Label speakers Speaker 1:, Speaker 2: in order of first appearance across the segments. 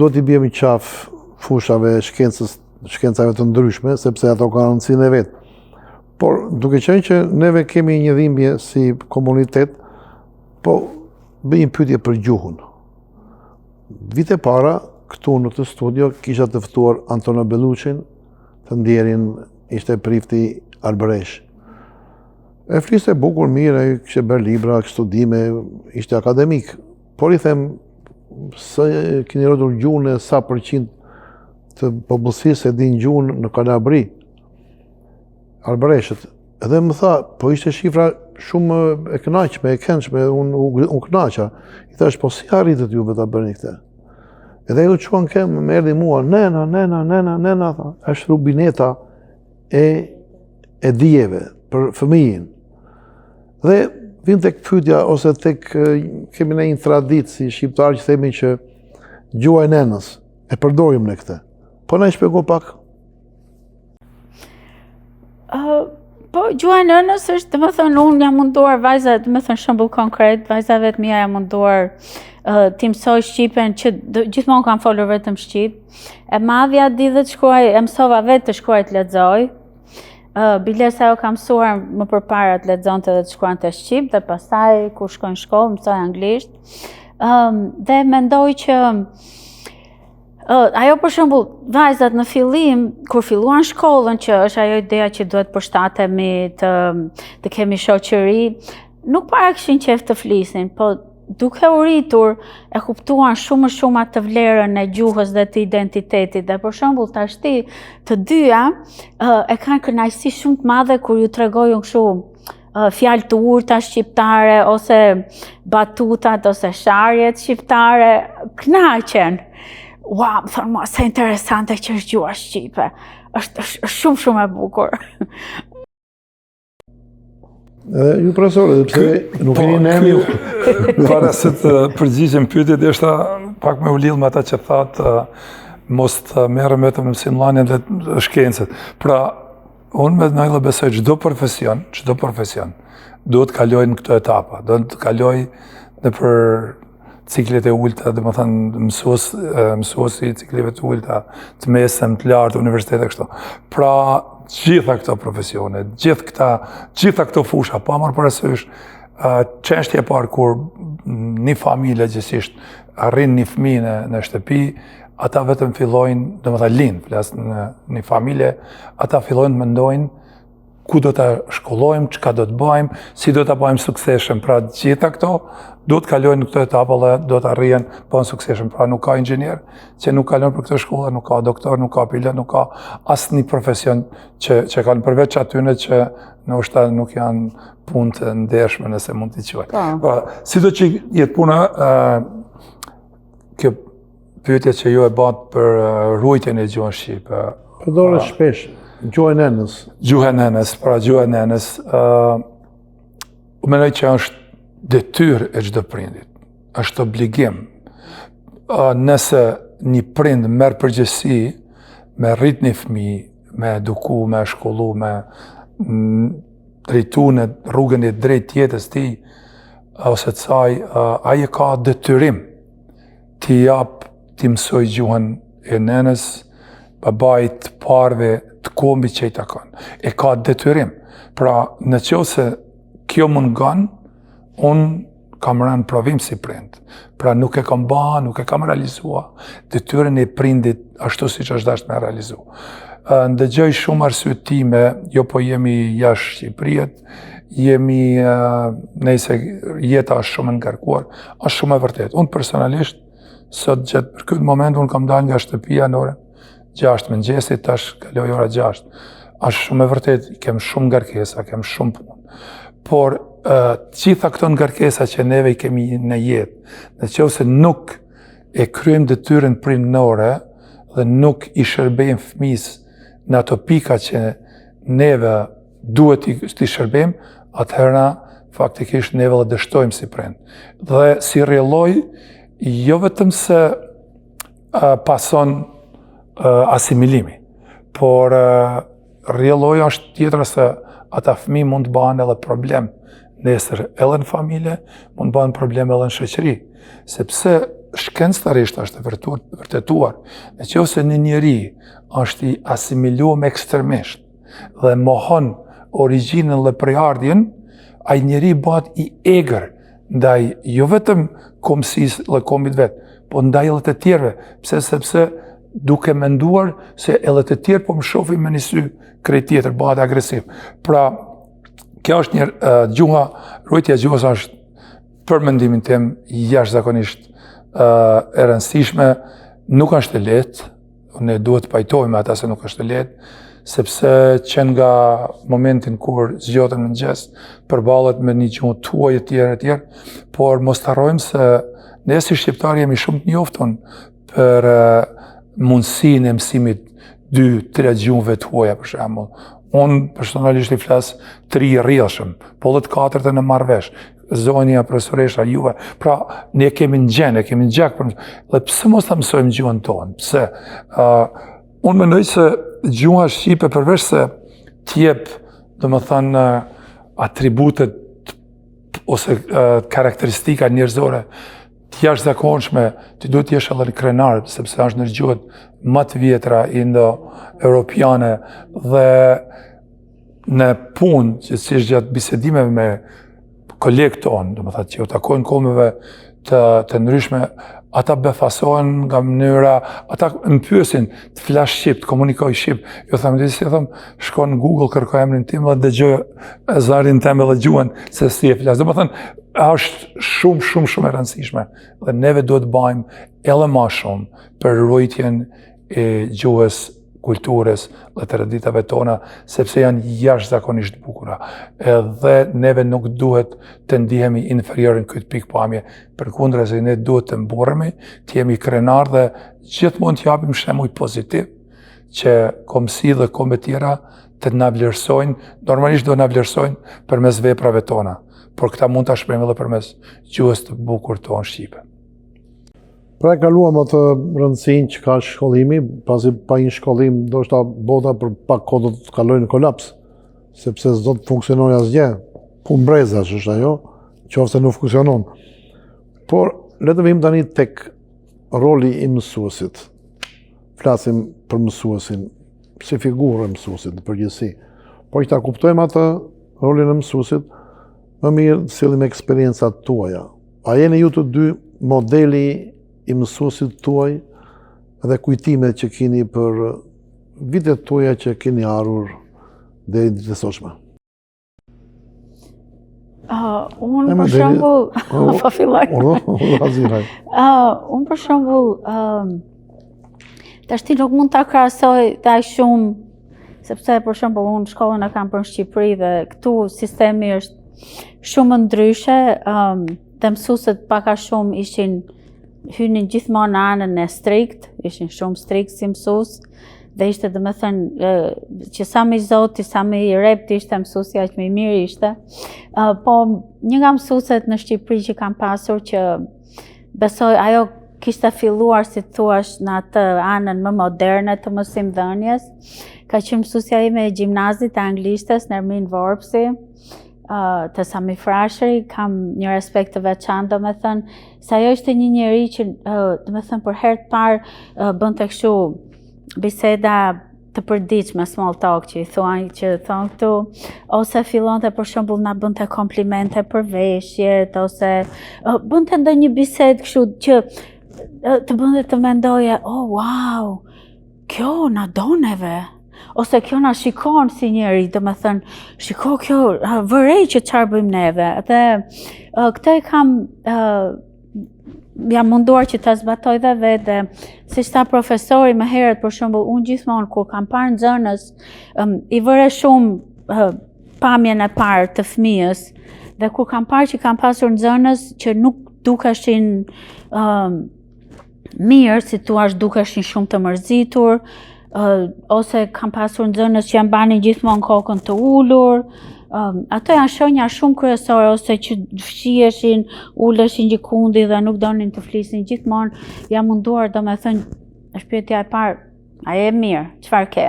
Speaker 1: do t'i bjemi qaf fushave shkencave të ndryshme, sepse ato kanë rëndësinë e vetë. Por duke qenë që neve kemi një dhimbje si komunitet, po bëjmë pyetje për gjuhën. Vite para, këtu në të studio, kisha të ftuar Antonio Bellucin, të ndjerin ishte prifti Arbëresh. E fliste bukur mirë, kishte bërë libra, studime, ishte akademik. Por i them, se keni rrotur gjuhën e sa përqind të popullsisë e din gjuhën në Kalabri, Arbëreshët. Edhe më tha, po ishte shifra shumë e kënaqshme, e këndshme, unë kënaqa. I thash, po si arritët juve ta bëni këtë? Edhe ju quan kem, më erdhi mua, nena, tha, është rubineta e dijeve për fëmijin. Dhe vim tek pyetja ose tek kemi ne një traditë si shqiptar që themi që gjuha e nenës e përdorim ne këtë. Po na shpjego pak.
Speaker 2: Po gjuha e nënës është, domethënë unë jam munduar vajza, domethënë shembull konkret, vajza vetë mia jam munduar ti mësoj shqipen që gjithmonë kam folur vetëm shqip. E madhja di dhe të shkruaj, e mësova vetë të shkruaj të lexoj. Biles ajo ka mësuar më përpara të lexonte dhe të shkruante shqip, dhe pastaj kur shkoj në shkollë mësoj anglisht. Dhe mendoj që ajo për shembull, vajzat në fillim, kur filluan shkollën, që është ajo ideja që duhet përshtatemi të kemi shoqëri, nuk para kishin qef të flisin, po duke u rritur e kuptuan shumë atë vlerën e gjuhës dhe të identitetit. Dhe për shembull tashti të dyja e kanë kënaqësi shumë të madhe kur ju tregojnë kështu fjalë të urta shqiptare ose batutat ose sharjet shqiptare, kënaqen. Ua, më thonë mua, se interesante që është gjuha shqipe. është shumë e bukur.
Speaker 1: Ju profesorë, sepse nuk keni ne ju.
Speaker 3: Para se të përgjigjem pyetjet, është pak me u lidh me ata që thatë mos të merrem vetëm në mësimdhënien dhe shkencët. Pra, unë me nëjllë besoj çdo profesion duhet të kalojnë këto etapa, do të kaloj dhe për ciklet e ulta, dhe më thënë mësuesi cikleve të ulta, të mesëm, të lartë, universitet e kështu. Pra, gjitha këto profesione, gjitha këto fusha, pa marrë parasysh, çështja e parë kur një familje gjithësisht arrin një fëmijë në shtëpi, ata vetëm fillojnë, do më thënë lind, flas në një familje, ata fillojnë të mendojnë ku do të shkollojmë, çka do të bëjmë, si do të bëjmë sukseshëm. Pra gjitha këto do të kalojnë në këto etapa dhe do të arrijen bëjmë sukseshëm. Pra nuk ka inxhinier që nuk kalon për këtë shkollë, nuk ka doktor, nuk ka pilot, nuk ka asë një profesion që kanë përveç atyne që ndoshta nuk janë punë të ndershme nëse mund t'i quaj. Pra, si do që jetë puna, kjo pyetje që ju e bat për ruajtjen e gjuhës shqipe.
Speaker 1: Përdoret shpesh. Gjuha e nenës.
Speaker 3: Gjuha e nenës, pra gjuha e nenës. U mendoj që është detyrë e çdo prindit. Është obligim. Nëse një prind merr përgjegjësi me rrit një fëmijë, me eduku, me shkollu, me drejtu në rrugën e drejtë jetës tij, ose të saj, ai ka detyrim t'i mësoj gjuhën e nenës, babait, parve, të kombit që i takon. E ka detyrim. Pra, në qoftë kjo mungon, unë kam rënë provim si prind. Pra, nuk e kam nuk e kam realizua detyrën e prindit ashtu siç është dashur me realizu. Ndëgjoj shumë arsyetime, jo po jemi jashtë Shqipërisë, jemi nëse jeta është shumë e ngarkuar, është shumë e vërtetë. Unë personalisht sot gjatë për këtë moment unë kam dalë nga shtëpia në orën 6 mëngjesit, tash kaloj ora 6. Është shumë e vërtetë, kem shumë ngarkesa, kem shumë punë. Por gjitha këto ngarkesa që neve i kemi në jetë, nëse nuk e kryejmë detyrën prindore dhe nuk i shërbejmë fëmijës në ato pika që neve duhet t'i shërbejmë, atëherë faktikisht neve dhe dështojmë si prind. Dhe si rrjelloj, jo vetëm se pason asimilimi, por rrjelloja është tjetër se ata fëmijë mund të bëhen edhe problem nesër edhe në familje, mund të bëhen problem edhe në shoqëri, sepse shkencëtarisht është vërtetuar, nëse një njeri është i asimiluar ekstremisht dhe mohon origjinën dhe prejardhjen, ai njeri bëhet i egër ndaj jo vetëm kombësisë dhe kombit vet, po ndaj edhe të tjerëve. Pse? Sepse duke menduar se edhe të tjerë po më shohin me një sy krejt tjetër, bëhet agresiv. Pra, kjo është një gjuha, ruajtja e gjuhës është për mendimin tim jashtëzakonisht e rëndësishme. Nuk është e lehtë, ne duhet të pajtojmë ata se nuk është e lehtë, sepse që nga momentin kur zgjohen në mëngjes përballet me një gjuhë tuaj e tjerë, por mos harrojmë se ne si shqiptarë jemi shumë të njoftun për mundësinë e mësimit 2-3 gjuhëve tuaja për shembull. Unë personalisht i flas 3 rrjedhshëm, po edhe të 4-tën e marr vesh. Zonja, profesoresha, juve. Pra, ne kemi në gjenë, kemi në gjak për dhe pse mos ta mësojmë gjuhën tonë? Pse? Unë mendoj se gjuha shqipe përveç se t'jep, domethënë, atributet ose karakteristika njerëzore të jashtëzakonshme, ti duhet të jesh edhe krenar, sepse është ndër gjuhët më të vjetra indo-europiane dhe në punë, që si gjatë bisedimeve me kolegë tonë, domethënë që u takojnë kombeve të ndryshme, ata befasohen nga mënyra, ata më pyesin të flas shqip, të komunikoj shqip. Jo them, shko në Google, kërkoj emrin tim dhe dëgjoj zërin tim edhe gjuhën se si e flas. Domethënë, është shumë e rëndësishme dhe neve duhet të bëjmë edhe më shumë për ruajtjen e gjuhës, kulturës dhe traditave tona, sepse janë jashtëzakonisht bukura. Edhe neve nuk duhet të ndihemi inferior në këtë pikë pamje, përkundrejse ne duhet të mburremi, të jemi krenar dhe gjithmonë të japim shembuj pozitiv që kombësi dhe kombe tjera të na vlerësojnë, normalisht do na vlerësojnë përmes veprave tona, por këta mund ta shprehim edhe përmes gjuhës të bukur tonë shqipe.
Speaker 1: Pra e kaluam atë rëndësinë që ka shkollimi, pasi pa një shkollim ndoshta bota për pak kohë do të kalojë në kolaps, sepse s'do të funksionojë asgjë. Punë është ajo, qofse nuk funksionon. Por le të vim tani tek roli i mësuesit. Flasim për mësuesin si figurë e mësuesit në përgjithësi. Por që ta kuptojmë atë rolin e mësuesit, më mirë sillim eksperiencat tuaja. A jeni ju të dy modeli i mësuesit tuaj dhe kujtimet që keni për vitet tuaja që keni arur deri ditët e sotshme?
Speaker 2: Unë për shembull, po filloj. Unë për shembull, tash nuk mund ta krahasoj aq shumë, sepse për shembull unë shkollën e kam për në Shqipëri dhe këtu sistemi është shumë ndryshe, dhe mësuesit pak a shumë hynin gjithmonë në anën e strikt, ishin shumë strikt si mësues, dhe ishte domethënë që sa më i zoti, sa më i rept ishte mësuesja, aq më i mirë ishte. Po një nga mësueset në Shqipëri që kam pasur që besoj ajo kishte filluar si thuash në atë anën më moderne të mësimdhënies, ka qenë mësuesja ime e gjimnazit të anglishtes, Nermin Vorpsi, të Sami Frashëri, kam një respekt të veçantë, domethënë, se ajo ishte një njeri që, domethënë, për herë të parë bënte kështu biseda të përditshme, small talk që i thonë këtu, ose fillonte për shembull na bënte komplimente për veshjet, ose bënte ndonjë bisedë kështu që të bënte të mendoje, oh wow, kjo na do neve. Ose kjo na shikon si njeri, domethënë, shiko kjo, vërej që çfarë bëjmë neve. Dhe këtë kam jam munduar që ta zbatoj dhe vetë, siç tha profesori më herët, për shembull, unë gjithmonë kur kam parë nxënës, i vëre shumë pamjen e parë të fëmijës, dhe kur kam parë që kam pasur nxënës që nuk dukeshin mirë, si thua, dukeshin shumë të mërzitur, ose kam pasur nxënës që janë banin gjithmonë kokën të ulur, ato janë shenja shumë kryesore, ose që fshiheshin, uleshin gjikundi dhe nuk donin të flisnin gjithmonë, jam munduar domethënë, është pyetja e parë, a je mirë, çfarë ke?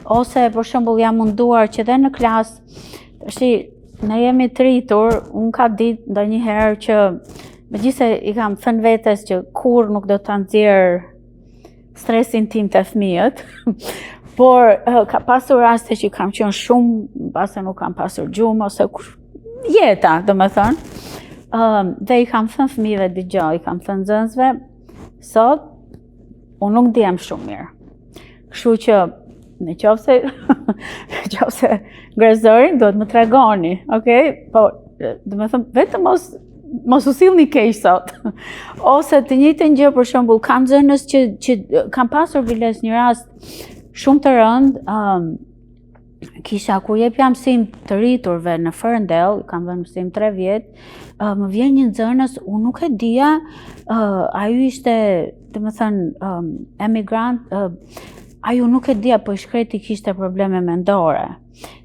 Speaker 2: Ose për shembull jam munduar që dhe në klasë, ne jemi të rritur, unë ka ditë ndonjëherë që megjithëse I kam thënë vetes që kur nuk do ta nxjerr stresin tim të fëmijët, por ka pasur raste që kam qenë shumë, pasi nuk kam pasur gjumë ose jeta, domethënë. Dhe I kam thënë fëmijëve dëgjoj, I kam thënë nxënësve, sot unë nuk dihem shumë mirë. Kështu që në qofse grezërin duhet më tregoni, okay? Po, domethënë vetëm mos u sillni keq sot. Ose të njëjtën gjë për shembull, kam nxënës që kam pasur biles një rast shumë të rënd, kisha kur jep jam mësim të rriturve në Ferndale, kam dhënë mësim 3 vjet, më vjen një nxënës, unë nuk e dija, ajo ishte, domethënë, emigrant, ajo nuk e dija, po I shkreti kishte probleme mendore.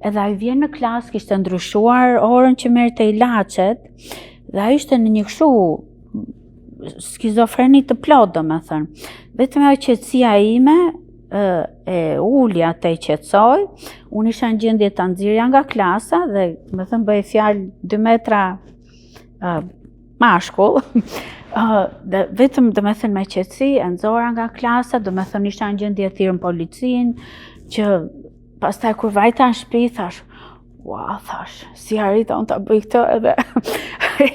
Speaker 2: Edhe ajo vjen në klasë, kishte ndryshuar orën që merrte ilaçet, dhe ajo ishte në një kështu skizofreni të plot, domethënë. Vetëm ajo qetësia ime e ulja të I qetësoj, unë isha në gjendje ta nxirja nga klasa dhe domethënë bëj fjalë 2 metra mashkull. Dhe vetëm domethënë me qetësi e nxora nga klasa, domethënë isha në gjendje të thirrën policinë, që pastaj kur vajta në shtëpi thash, ua, thash, si arrita unë ta bëj këtë, edhe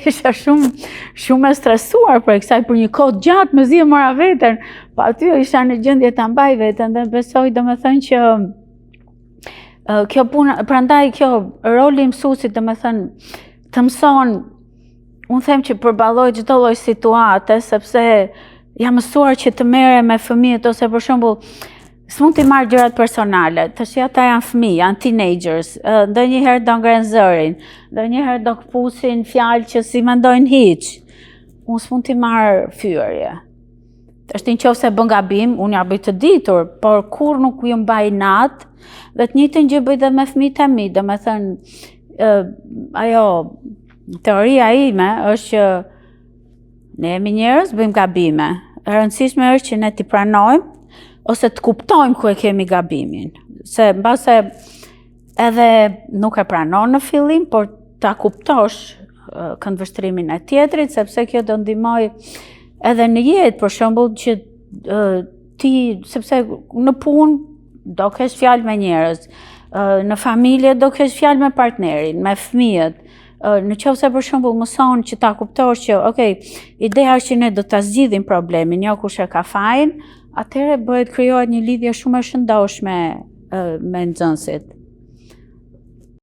Speaker 2: isha shumë e stresuar për kësaj, për një kohë gjatë mezi e mora veten, po aty isha në gjendje ta mbaj veten dhe besoj domethënë që kjo puna, prandaj kjo roli I mësuesit domethënë të mëson, unë them që përballoj çdo lloj situate, sepse jam mësuar që të merrem me fëmijët ose për shembull s'mund t'i marrë gjërat personale, tash ata janë fëmijë, janë teenagers, ndonjëherë do ngren zërin, ndonjëherë do kpusin fjalë që si mendojnë hiç. Unë s'mund t'i marrë fyerje. Është nëse bën gabim, unë ja bëj të ditur, por kur nuk ju mbaj natë, dhe të njëjtën gjë bëj dhe me fëmijët e mi, domethënë ajo teoria ime është që ne jemi njerëz, bëjmë gabime. E rëndësishme është që ne t'i pranojmë ose të kuptojmë ku e kemi gabimin. Se mbase edhe nuk e pranon në fillim, por ta kuptosh këndvështrimin e tjetrit, sepse kjo do ndihmoj edhe në jetë, për shembull që ti, sepse në punë do kesh fjalë me njerëz, në familje do kesh fjalë me partnerin, me fëmijët. Në qoftë se për shembull mëson që ta kuptosh që, okay, ideja është që ne do ta zgjidhim problemin, jo kush e ka fajin, atëherë bëhet krijohet një lidhje shumë e shëndoshme me nxënësit.